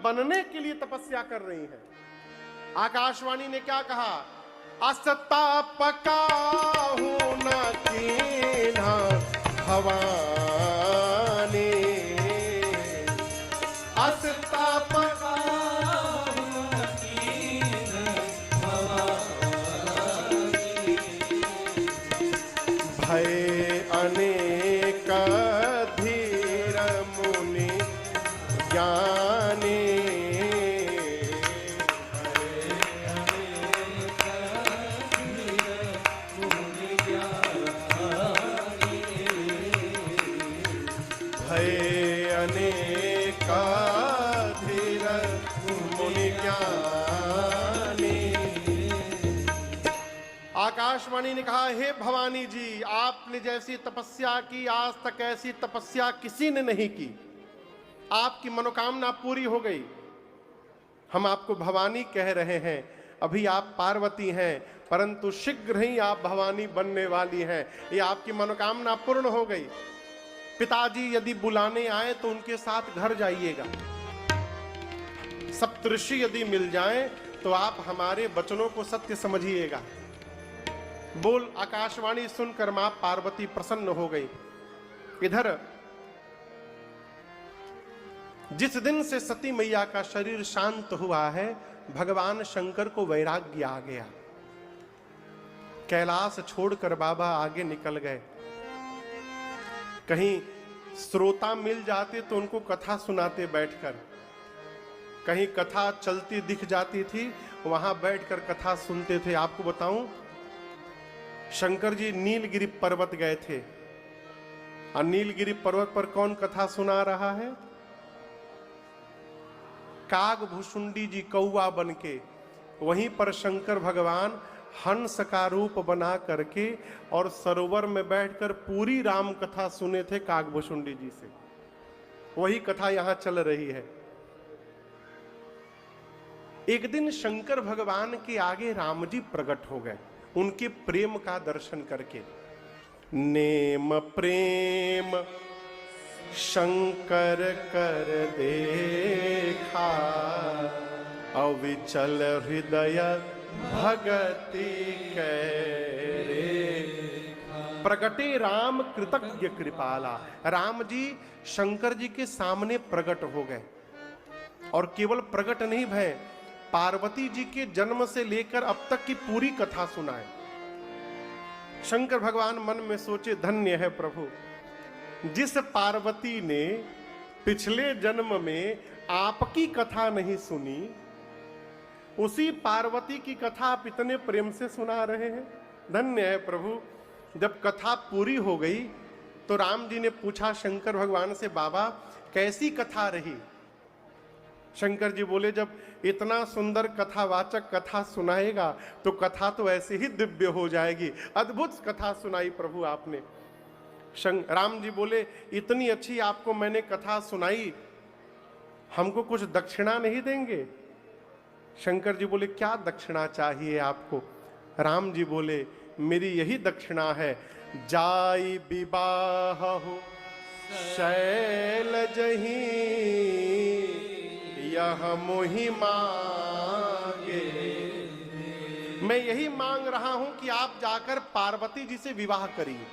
बनने के लिए तपस्या कर रही हैं। आकाशवाणी ने क्या कहा? अस्तापकाहु न कीन्हा भवानी, अस्तापकाहु न कीन्हा भवानी, भय अनेक धीर मुनि ज्ञानी, आकाशवाणी ने कहा, हे भवानी जी, आपने जैसी तपस्या की आज तक ऐसी तपस्या किसी ने नहीं की। आपकी मनोकामना पूरी हो गई। हम आपको भवानी कह रहे हैं। अभी आप पार्वती हैं, परंतु शीघ्र ही आप भवानी बनने वाली हैं। ये आपकी मनोकामना पूर्ण हो गई। पिताजी यदि बुलाने आए तो उनके साथ घर जाइएगा। सप्तऋषि यदि मिल जाएं तो आप हमारे वचनों को सत्य समझिएगा। बोल आकाशवाणी सुनकर मां पार्वती प्रसन्न हो गई। इधर जिस दिन से सती मैया का शरीर शांत हुआ है, भगवान शंकर को वैराग्य आ गया। कैलाश छोड़कर बाबा आगे निकल गए। कहीं श्रोता मिल जाते तो उनको कथा सुनाते बैठकर, कहीं कथा चलती दिख जाती थी, वहां बैठकर कथा सुनते थे। आपको बताऊं, शंकर जी नीलगिरी पर्वत गए थे और नीलगिरी पर्वत पर कौन कथा सुना रहा है? काग भुषुंडी जी कौवा बनके वहीं पर शंकर भगवान हंस का रूप बना करके और सरोवर में बैठकर पूरी राम कथा सुने थे काग भुषुंडी जी से। वही कथा यहां चल रही है। एक दिन शंकर भगवान के आगे राम जी प्रकट हो गए, उनके प्रेम का दर्शन करके। नेम प्रेम शंकर कर देखा, अविचल हृदय भगति करे। प्रगटे राम कृतज्ञ कृपाला। राम जी शंकर जी के सामने प्रकट हो गए और केवल प्रकट नहीं भय, पार्वती जी के जन्म से लेकर अब तक की पूरी कथा सुनाए। शंकर भगवान मन में सोचे, धन्य है प्रभु, जिस पार्वती ने पिछले जन्म में आपकी कथा नहीं सुनी, उसी पार्वती की कथा आप इतने प्रेम से सुना रहे हैं। धन्य है प्रभु। जब कथा पूरी हो गई तो राम जी ने पूछा शंकर भगवान से, बाबा कैसी कथा रही? शंकर जी बोले, जब इतना सुंदर कथावाचक कथा सुनाएगा तो कथा तो ऐसे ही दिव्य हो जाएगी। अद्भुत कथा सुनाई प्रभु आपने। राम जी बोले, इतनी अच्छी आपको मैंने कथा सुनाई, हमको कुछ दक्षिणा नहीं देंगे? शंकर जी बोले, क्या दक्षिणा चाहिए आपको? राम जी बोले, मेरी यही दक्षिणा है, जाई विवाह हो शैल जही, यह मोहि मांगे। मैं यही मांग रहा हूं कि आप जाकर पार्वती जी से विवाह करिए।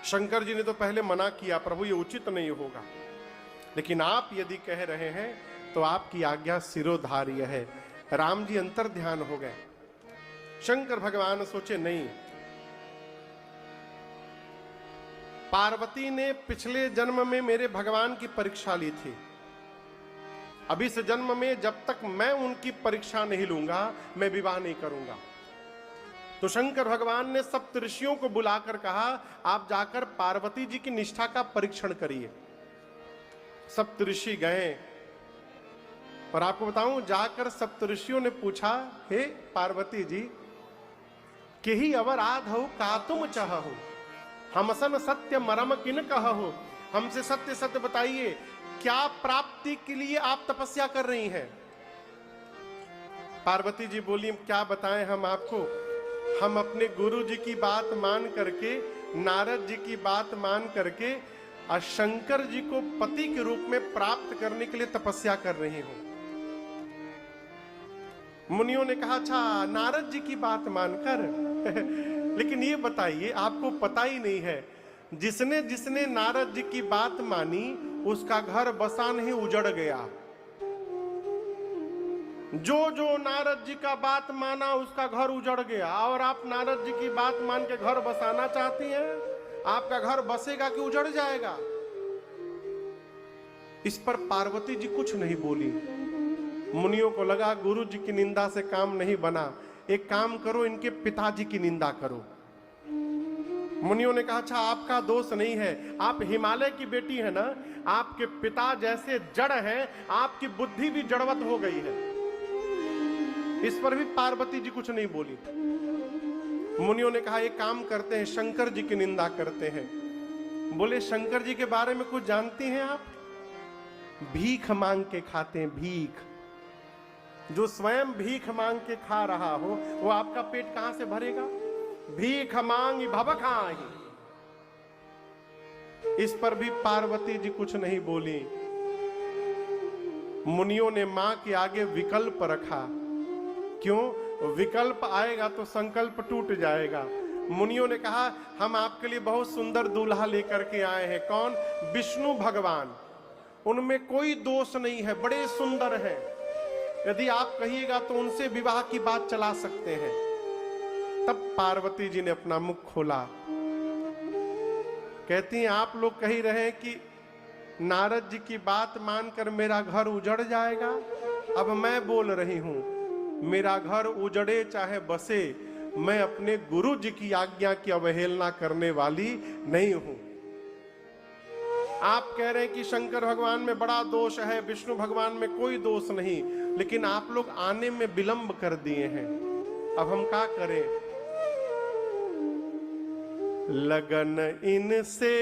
शंकर जी ने तो पहले मना किया, प्रभु ये उचित नहीं होगा, लेकिन आप यदि कह रहे हैं तो आपकी आज्ञा शिरोधार्य है। राम जी अंतर ध्यान हो गए। शंकर भगवान सोचे, नहीं, पार्वती ने पिछले जन्म में मेरे भगवान की परीक्षा ली थी। अभी इस जन्म में जब तक मैं उनकी परीक्षा नहीं लूंगा, मैं विवाह नहीं करूंगा। तो शंकर भगवान ने सप्तऋषियों को बुलाकर कहा, आप जाकर पार्वती जी की निष्ठा का परीक्षण करिए। सप्तऋषि गए और आपको बताऊं, जाकर सप्तऋषियों ने पूछा, हे पार्वती जी, के ही अवर आधो का तुम चाहो, हमसन सत्य मरम किन कहो। हमसे सत्य सत्य बताइए, क्या प्राप्ति के लिए आप तपस्या कर रही हैं? पार्वती जी बोली, क्या बताएं हम आपको, हम अपने गुरु जी की बात मान करके, नारद जी की बात मान करके और शंकर जी को पति के रूप में प्राप्त करने के लिए तपस्या कर रही हूं। मुनियों ने कहा अच्छा नारद जी की बात मानकर लेकिन ये बताइए आपको पता ही नहीं है, जिसने जिसने नारद जी की बात मानी उसका घर बसा नहीं उजड़ गया। जो जो नारद जी का बात माना उसका घर उजड़ गया। और आप नारद जी की बात मान के घर बसाना चाहती हैं, आपका घर बसेगा कि उजड़ जाएगा? इस पर पार्वती जी कुछ नहीं बोली। मुनियों को लगा गुरु जी की निंदा से काम नहीं बना, एक काम करो इनके पिताजी की निंदा करो। मुनियों ने कहा अच्छा आपका दोष नहीं है, आप हिमालय की बेटी है ना, आपके पिता जैसे जड़ हैं, आपकी बुद्धि भी जड़वत हो गई है। इस पर भी पार्वती जी कुछ नहीं बोली। मुनियों ने कहा एक काम करते हैं, शंकर जी की निंदा करते हैं। बोले शंकर जी के बारे में कुछ जानती हैं आप? भीख मांग के खाते हैं, भीख। जो स्वयं भीख मांग के खा रहा हो वो आपका पेट कहां से भरेगा? भीख मांग भव खाहि। इस पर भी पार्वती जी कुछ नहीं बोली। मुनियों ने मां के आगे विकल्प रखा। क्यों? विकल्प आएगा तो संकल्प टूट जाएगा। मुनियों ने कहा हम आपके लिए बहुत सुंदर दूल्हा लेकर के आए हैं। कौन? विष्णु भगवान। उनमें कोई दोष नहीं है, बड़े सुंदर हैं। यदि आप कहिएगा तो उनसे विवाह की बात चला सकते हैं। तब पार्वती जी ने अपना मुख खोला। कहती हैं आप लोग कह रहे हैं कि नारद जी की बात मानकर मेरा घर उजड़ जाएगा। अब मैं बोल रही हूं मेरा घर उजड़े चाहे बसे, मैं अपने गुरु जी की आज्ञा की अवहेलना करने वाली नहीं हूं। आप कह रहे हैं कि शंकर भगवान में बड़ा दोष है, विष्णु भगवान में कोई दोष नहीं, लेकिन आप लोग आने में विलंब कर दिए हैं। अब हम क्या करें? लगन इनसे